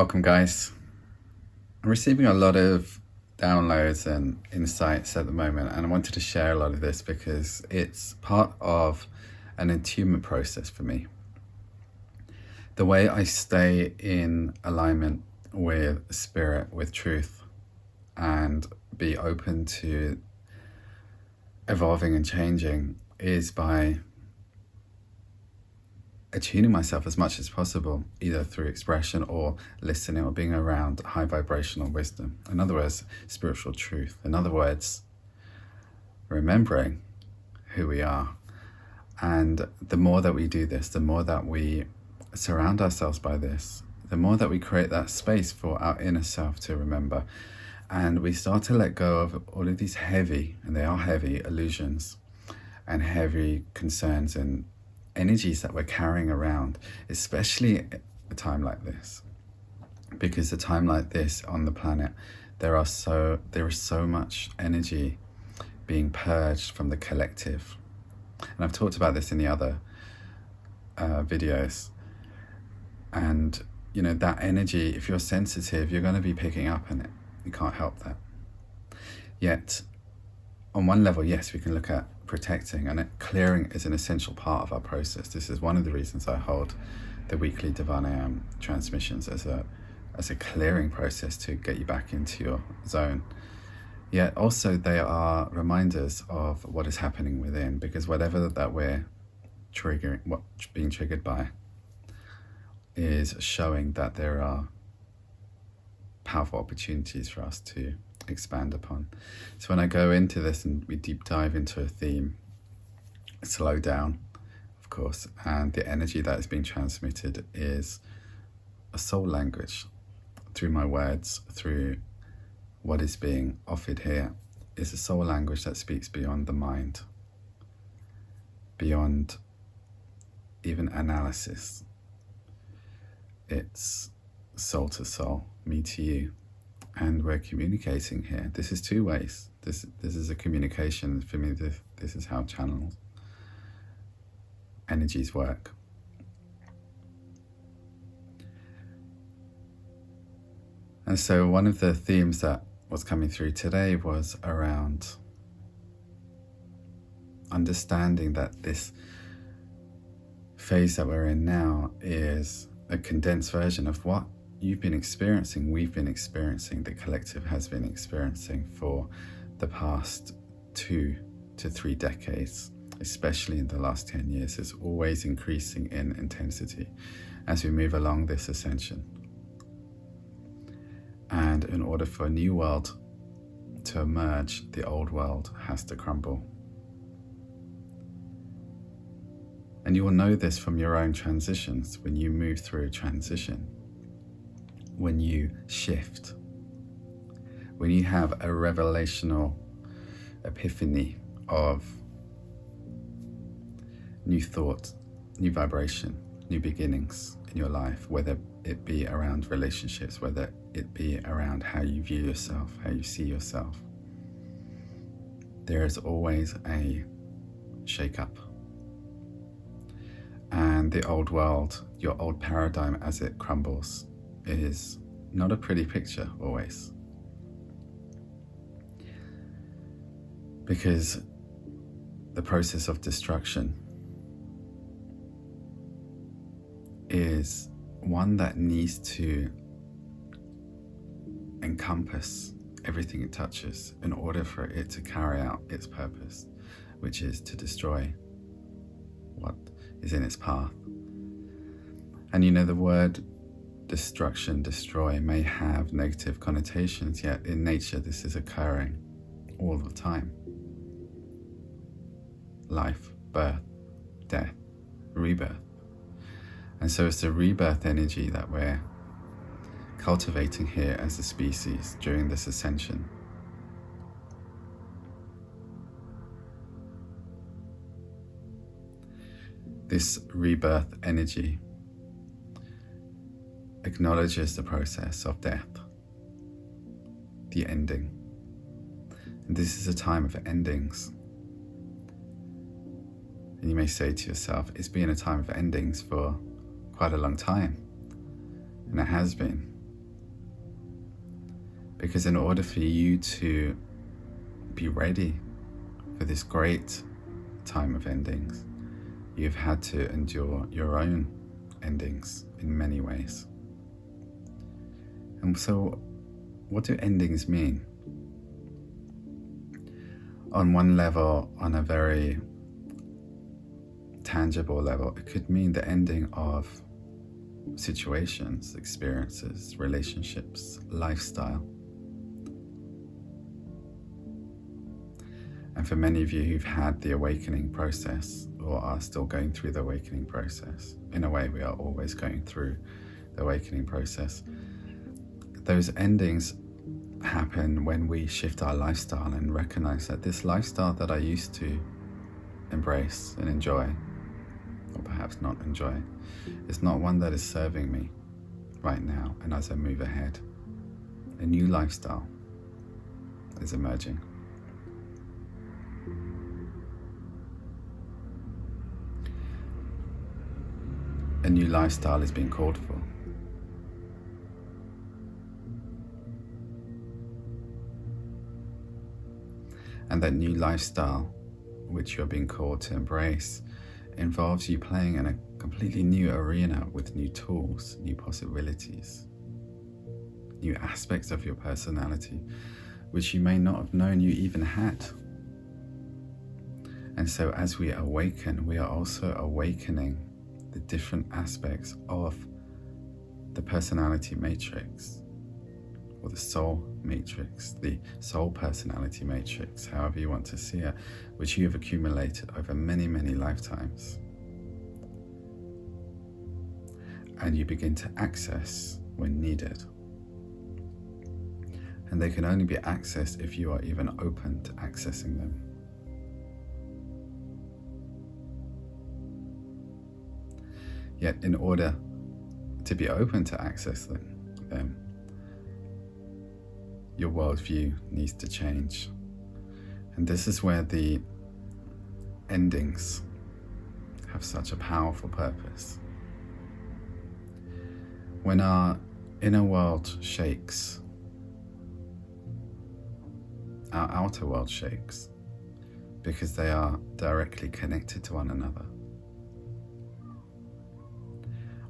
Welcome, guys. I'm receiving a lot of downloads and insights at the moment, and I wanted to share a lot of this because it's part of an attunement process for me. The way I stay in alignment with spirit, with truth, and be open to evolving and changing is by attuning myself as much as possible, either through expression or listening or being around high vibrational wisdom. In other words, spiritual truth. In other words, remembering who we are. And the more that we do this, the more that we surround ourselves by this, the more that we create that space for our inner self to remember. And we start to let go of all of these heavy, and they are heavy, illusions and heavy concerns and energies that we're carrying around, especially at a time like this. Because a time like this on the planet, there is so much energy being purged from the collective. And I've talked about this in the other videos. And you know, that energy, if you're sensitive, you're going to be picking up on it. You can't help that. Yet, on one level, yes, we can look at protecting, and clearing is an essential part of our process. This is one of the reasons I hold the weekly Divine I Am transmissions as a clearing process to get you back into your zone. Yet also they are reminders of what is happening within, because whatever that we're being triggered by is showing that there are powerful opportunities for us to expand upon. So when I go into this and we deep dive into a theme, slow down, of course, and the energy that is being transmitted is a soul language through my words, through what is being offered here, is a soul language that speaks beyond the mind, beyond even analysis. It's soul to soul, me to you. And we're communicating here. This is two ways. This is a communication. For me, this is how channel energies work. And so one of the themes that was coming through today was around understanding that this phase that we're in now is a condensed version of what you've been experiencing, we've been experiencing, the collective has been experiencing for the past 2 to 3 decades, especially in the last 10 years. It's always increasing in intensity as we move along this ascension. And in order for a new world to emerge, the old world has to crumble. And you will know this from your own transitions when you move through a transition. When you shift, when you have a revelational epiphany of new thought, new vibration, new beginnings in your life, whether it be around relationships, whether it be around how you view yourself, how you see yourself, there is always a shake-up. And the old world, your old paradigm as it crumbles, is not a pretty picture always, because the process of destruction is one that needs to encompass everything it touches in order for it to carry out its purpose, which is to destroy what is in its path. And you know, the word destruction, destroy, may have negative connotations, yet in nature this is occurring all the time. Life, birth, death, rebirth. And so it's the rebirth energy that we're cultivating here as a species during this ascension. This rebirth energy acknowledges the process of death, the ending. And this is a time of endings. And you may say to yourself, it's been a time of endings for quite a long time. And it has been. Because in order for you to be ready for this great time of endings, you've had to endure your own endings in many ways. And so, what do endings mean? On one level, on a very tangible level, it could mean the ending of situations, experiences, relationships, lifestyle. And for many of you who've had the awakening process or are still going through the awakening process, in a way we are always going through the awakening process, those endings happen when we shift our lifestyle and recognize that this lifestyle that I used to embrace and enjoy, or perhaps not enjoy, is not one that is serving me right now. And as I move ahead, a new lifestyle is emerging. A new lifestyle is being called for. And that new lifestyle, which you're being called to embrace, involves you playing in a completely new arena with new tools, new possibilities, new aspects of your personality, which you may not have known you even had. And so as we awaken, we are also awakening the different aspects of the personality matrix, or the soul matrix, the soul personality matrix, however you want to see it, which you have accumulated over many, many lifetimes. And you begin to access when needed. And they can only be accessed if you are even open to accessing them. Yet in order to be open to access them, your worldview needs to change. And this is where the endings have such a powerful purpose. When our inner world shakes, our outer world shakes, because they are directly connected to one another.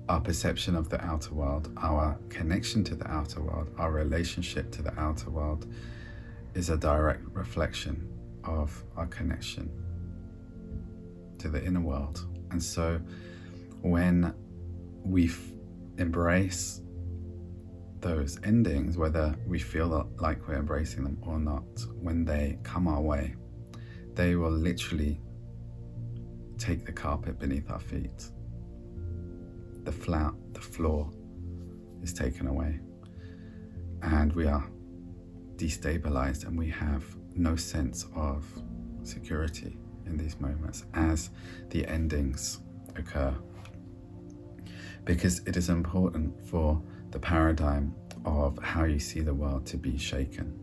Our perception of the outer world, our connection to the outer world, our relationship to the outer world is a direct reflection of our connection to the inner world. And so when we embrace those endings, whether we feel like we're embracing them or not, when they come our way, they will literally take the carpet beneath our feet. The floor is taken away, and we are destabilized, and we have no sense of security in these moments as the endings occur. Because it is important for the paradigm of how you see the world to be shaken.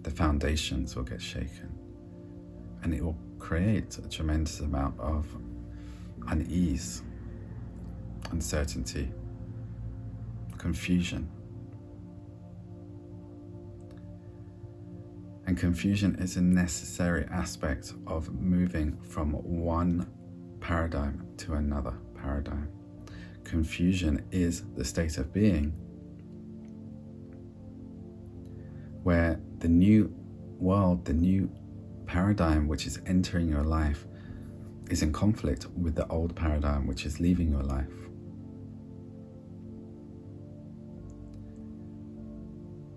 The foundations will get shaken, and it will create a tremendous amount of unease, uncertainty, confusion. And confusion is a necessary aspect of moving from one paradigm to another paradigm. Confusion is the state of being where the new world, the new paradigm which is entering your life is in conflict with the old paradigm which is leaving your life.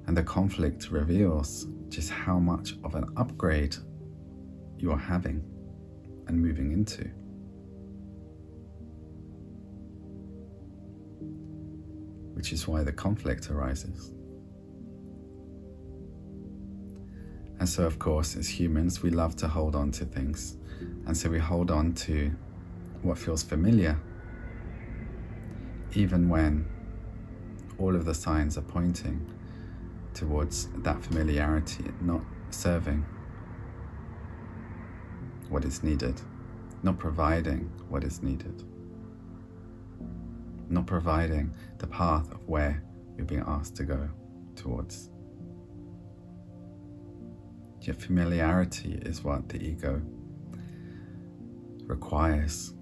And the conflict reveals just how much of an upgrade you are having and moving into. Which is why the conflict arises. And so, of course, as humans, we love to hold on to things. And so we hold on to what feels familiar, even when all of the signs are pointing towards that familiarity not serving what is needed, not providing what is needed, not providing the path of where you're being asked to go towards. Yet familiarity is what the ego requires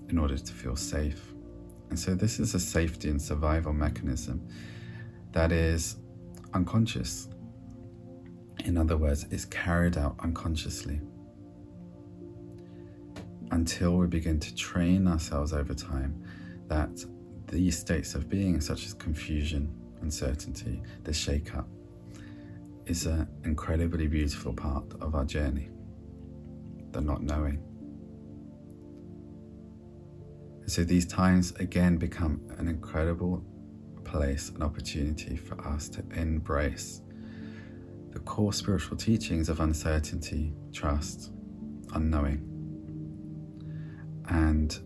in order to feel safe. And so this is a safety and survival mechanism that is unconscious. In other words, is carried out unconsciously until we begin to train ourselves over time that these states of being, such as confusion, uncertainty, the shake-up, is an incredibly beautiful part of our journey, the not knowing. And so these times again become an incredible place, an opportunity for us to embrace the core spiritual teachings of uncertainty, trust, unknowing, and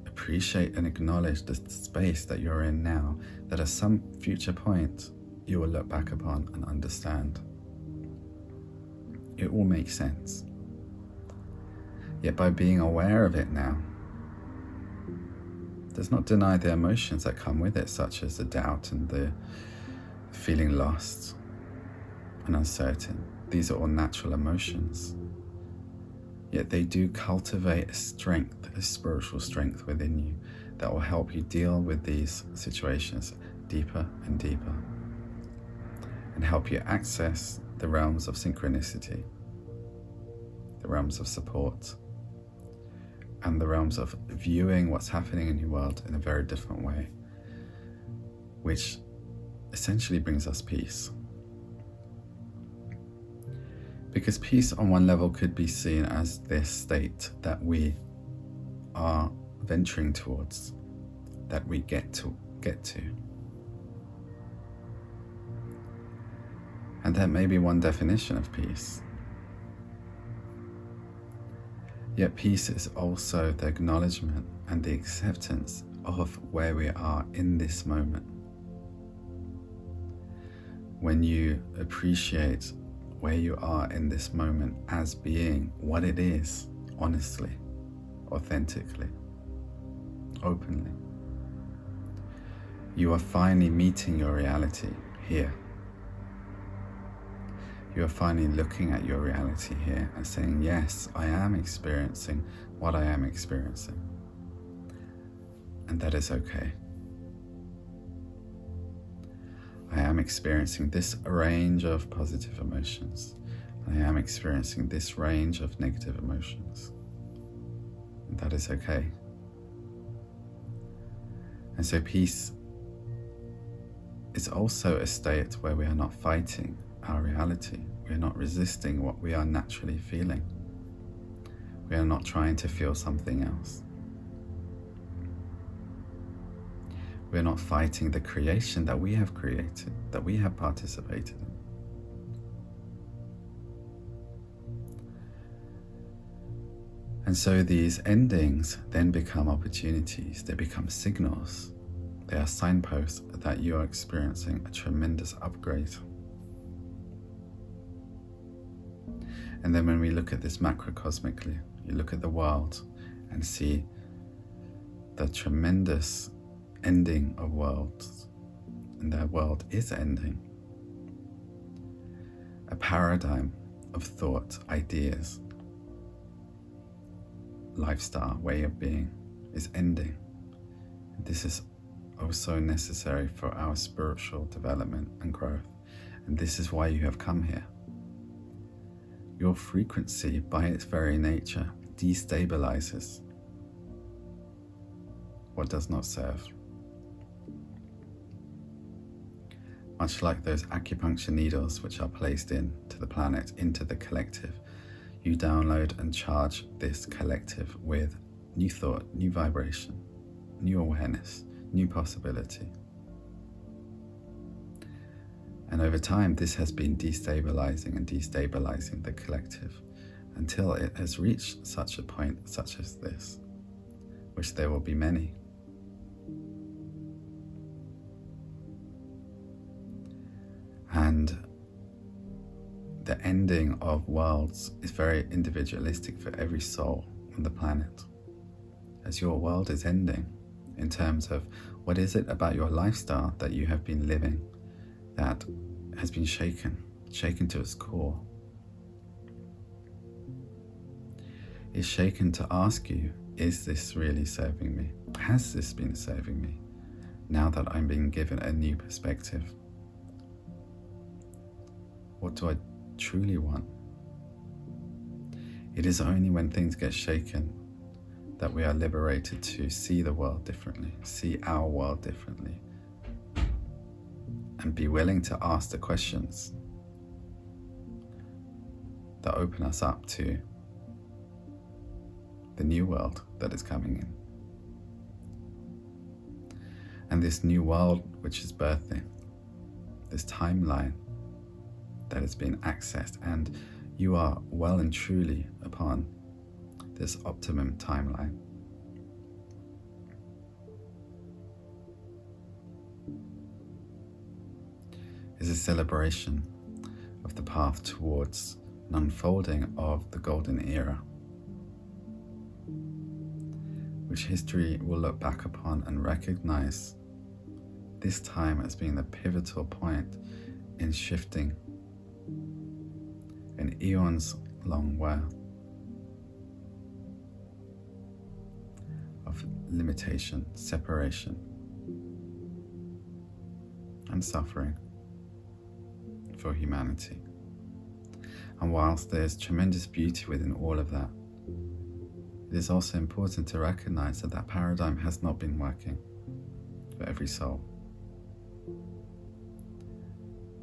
appreciate and acknowledge the space that you're in now, that at some future point you will look back upon and understand. It all makes sense. Yet by being aware of it now, does not deny the emotions that come with it, such as the doubt and the feeling lost and uncertain. These are all natural emotions. Yet they do cultivate a strength, a spiritual strength within you that will help you deal with these situations deeper and deeper, and help you access the realms of synchronicity, the realms of support, and the realms of viewing what's happening in your world in a very different way, which essentially brings us peace. Because peace on one level could be seen as this state that we are venturing towards, that we get to. And that may be one definition of peace. Yet peace is also the acknowledgement and the acceptance of where we are in this moment. When you appreciate where you are in this moment as being what it is, honestly, authentically, openly, you are finally meeting your reality here. You are finally looking at your reality here and saying, yes, I am experiencing what I am experiencing. And that is okay. I am experiencing this range of positive emotions. I am experiencing this range of negative emotions. And that is okay. And so peace is also a state where we are not fighting our reality. We are not resisting what we are naturally feeling. We are not trying to feel something else. We are not fighting the creation that we have created, that we have participated in. And so these endings then become opportunities. They become signals. They are signposts that you are experiencing a tremendous upgrade. And then when we look at this macrocosmically, you look at the world and see the tremendous ending of worlds, and their world is ending. A paradigm of thought, ideas, lifestyle, way of being is ending. This is also necessary for our spiritual development and growth. And this is why you have come here. Your frequency, by its very nature, destabilizes what does not serve. Much like those acupuncture needles which are placed into the planet, into the collective, you download and charge this collective with new thought, new vibration, new awareness, new possibility. And over time, this has been destabilizing and destabilizing the collective until it has reached such a point such as this, which there will be many. And the ending of worlds is very individualistic for every soul on the planet. As your world is ending, in terms of what is it about your lifestyle that you have been living that has been shaken to its core. It's shaken to ask you, is this really serving me? Has this been serving me now that I'm being given a new perspective? What do I truly want? It is only when things get shaken that we are liberated to see the world differently, see our world differently, and be willing to ask the questions that open us up to the new world that is coming in. And this new world which is birthing, this timeline that has been accessed, and you are well and truly upon this optimum timeline. Is a celebration of the path towards an unfolding of the golden era, which history will look back upon and recognize this time as being the pivotal point in shifting an eons long way of limitation, separation, and suffering for humanity. And whilst there's tremendous beauty within all of that, it is also important to recognize that that paradigm has not been working for every soul.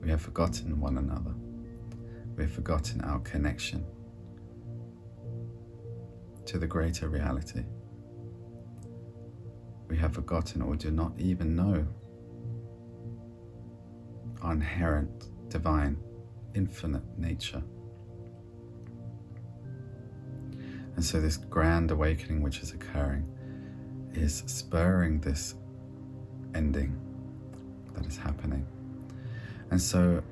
We have forgotten one another. We have forgotten our connection to the greater reality. We have forgotten or do not even know our inherent, divine, infinite nature. And so this grand awakening which is occurring is spurring this ending that is happening. And so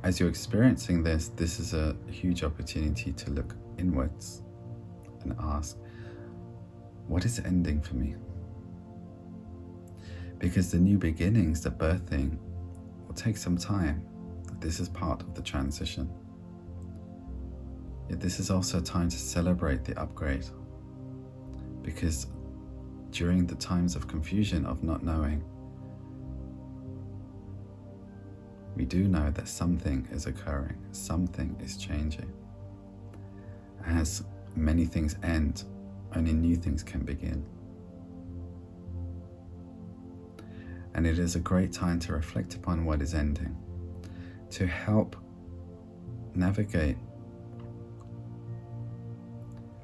as you're experiencing this, this is a huge opportunity to look inwards and ask, what is ending for me? Because the new beginnings, the birthing, will take some time. This is part of the transition. Yet this is also a time to celebrate the upgrade, because during the times of confusion, of not knowing, we do know that something is occurring, something is changing. As many things end, only new things can begin. And it is a great time to reflect upon what is ending, to help navigate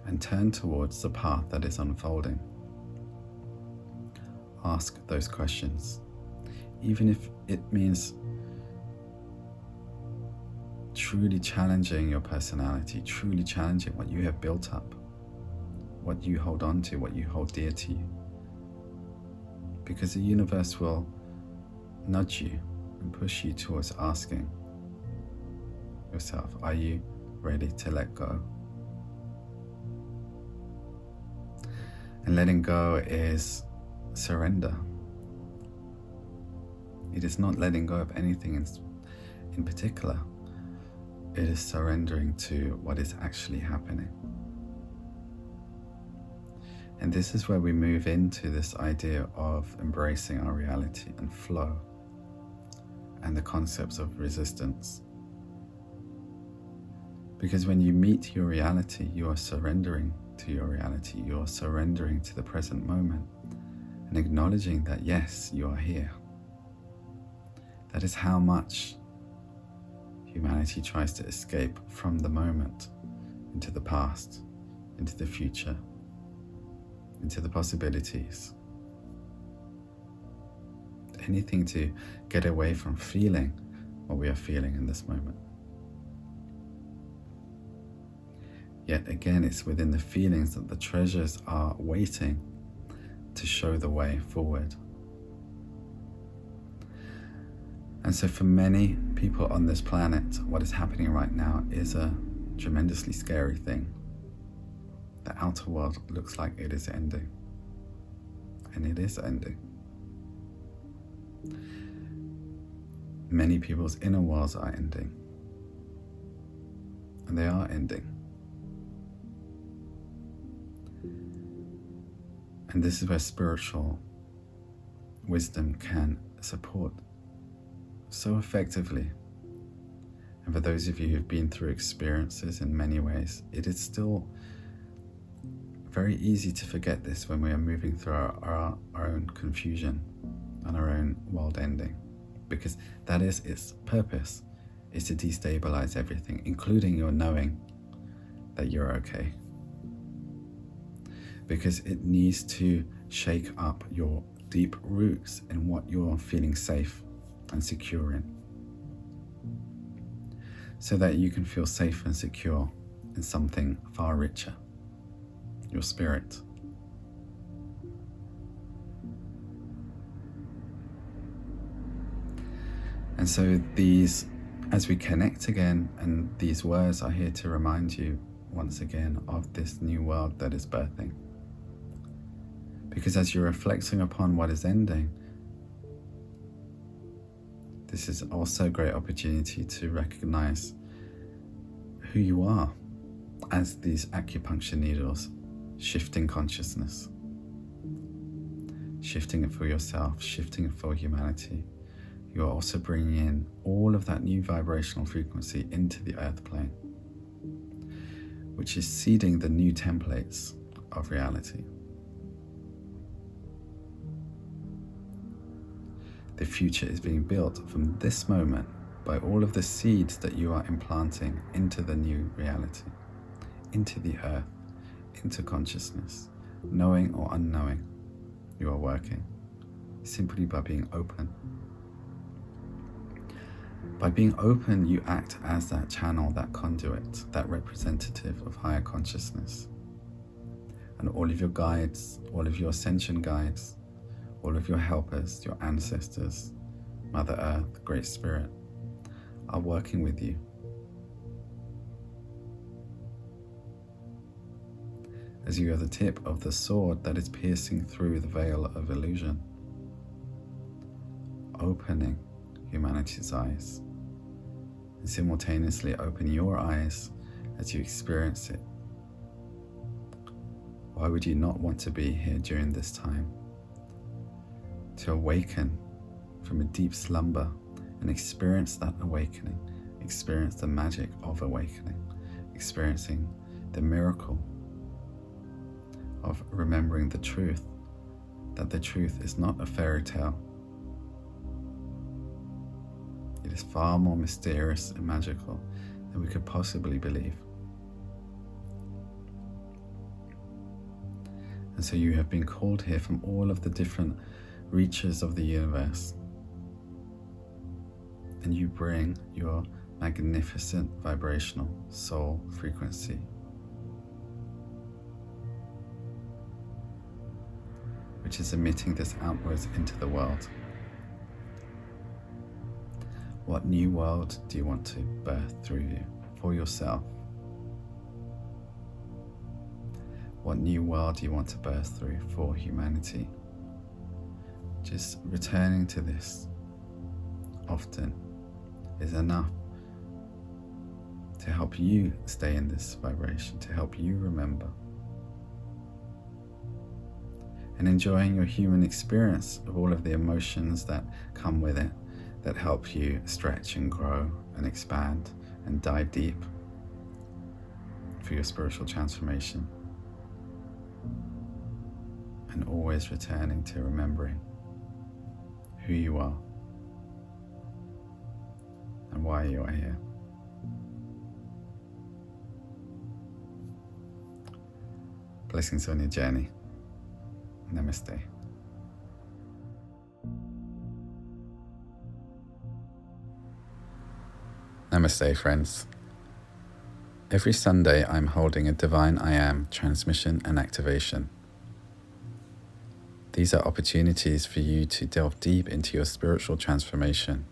and turn towards the path that is unfolding. Ask those questions, even if it means truly challenging your personality, truly challenging what you have built up, what you hold on to, what you hold dear to you. Because the universe will nudge you and push you towards asking yourself, are you ready to let go? And letting go is surrender. It is not letting go of anything in particular. It is surrendering to what is actually happening. And this is where we move into this idea of embracing our reality and flow, and the concepts of resistance. Because when you meet your reality, you are surrendering to your reality. You are surrendering to the present moment and acknowledging that, yes, you are here. That is how much humanity tries to escape from the moment into the past, into the future, into the possibilities. Anything to get away from feeling what we are feeling in this moment. Yet again, it's within the feelings that the treasures are waiting to show the way forward. And so for many people on this planet, what is happening right now is a tremendously scary thing. The outer world looks like it is ending. And it is ending. many people's inner worlds are ending. And they are ending. And this is where spiritual wisdom can support so effectively. And for those of you who've been through experiences in many ways, it is still very easy to forget this when we are moving through our own confusion and our own world ending, because that is its purpose, is to destabilize everything, including your knowing that you're okay. Because it needs to shake up your deep roots in what you're feeling safe and secure in, so that you can feel safe and secure in something far richer, your spirit. And so these, as we connect again, and these words are here to remind you once again of this new world that is birthing. Because as you're reflecting upon what is ending, this is also a great opportunity to recognize who you are as these acupuncture needles, shifting consciousness, shifting it for yourself, shifting it for humanity. You're also bringing in all of that new vibrational frequency into the earth plane, which is seeding the new templates of reality. The future is being built from this moment by all of the seeds that you are implanting into the new reality, into the earth, into consciousness, knowing or unknowing. You are working simply by being open. By being open, you act as that channel, that conduit, that representative of higher consciousness. And all of your guides, all of your ascension guides, all of your helpers, your ancestors, Mother Earth, Great Spirit, are working with you. As you are the tip of the sword that is piercing through the veil of illusion, opening humanity's eyes, and simultaneously open your eyes as you experience it. Why would you not want to be here during this time? To awaken from a deep slumber and experience that awakening, experience the magic of awakening, experiencing the miracle of remembering the truth, that the truth is not a fairy tale. It is far more mysterious and magical than we could possibly believe. And so you have been called here from all of the different reaches of the universe, and you bring your magnificent vibrational soul frequency, which is emitting this outwards into the world. What new world do you want to birth through you, for yourself? What new world do you want to birth through for humanity? Just returning to this often is enough to help you stay in this vibration, to help you remember. And enjoying your human experience of all of the emotions that come with it, that help you stretch and grow and expand and dive deep for your spiritual transformation. And always returning to remembering who you are and why you are here. Blessings on your journey. Namaste. Namaste, friends. Every Sunday I'm holding a Divine I Am transmission and activation. These are opportunities for you to delve deep into your spiritual transformation.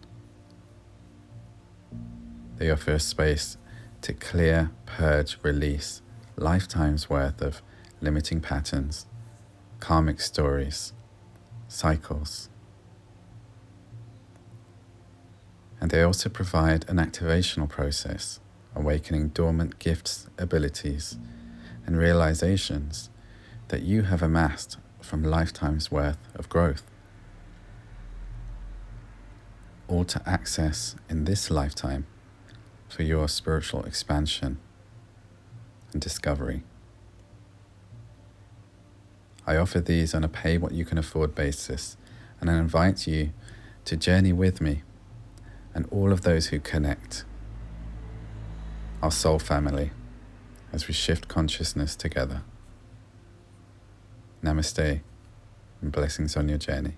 They offer a space to clear, purge, release lifetimes worth of limiting patterns, karmic stories, cycles. And they also provide an activational process, awakening dormant gifts, abilities, and realizations that you have amassed from lifetimes' worth of growth, all to access in this lifetime for your spiritual expansion and discovery. I offer these on a pay-what-you-can-afford basis, and I invite you to journey with me and all of those who connect, our soul family, as we shift consciousness together. Namaste, and blessings on your journey.